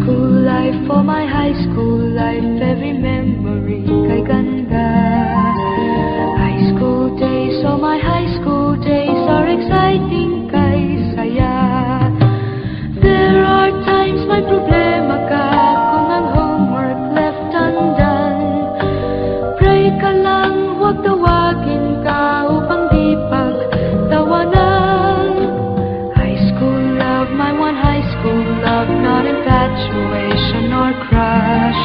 school life, for my high school life, every memory kay ganda. High school days, oh my high school days are exciting kay saya. There are times may problema ka kung ang homework left undone. Pray ka lang, huwag tawagin ka upang di pagtawanan. High school love, my one high school love, not infatuation or crush.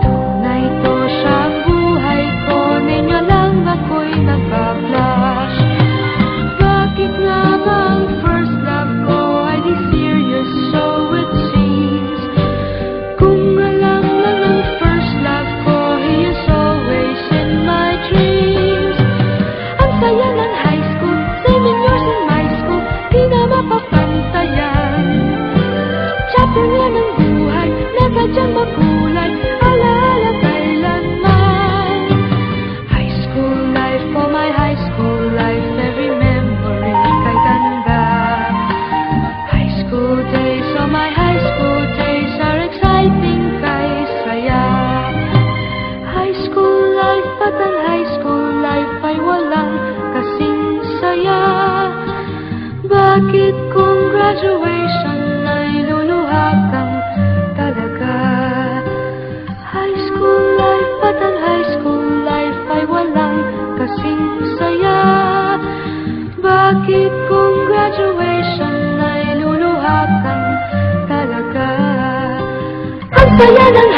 Tunay to siyang buhay ko, ninyo lang ako'y nagpa-flash. Bakit nga ba ang first love ko ay di serious, so it seems? Kung alam lang ang first love ko, he is always in my dreams. Ang saya ng high school, 7 years in my school, di na mapapantayan. Chapter nga ng buhay, na sadyang makulay, alaala kailanman. High school life, for my high school life, every memory kay ganda. High school days, oh my high school days are exciting kay saya. High school life, at ang high school life ay walang kasing saya. Bakit kung graduation ay luluha kang talaga? High school life, at ang high school life ay walang kasing saya. Bakit kung graduation ay luluha kang talaga? Ang saya ng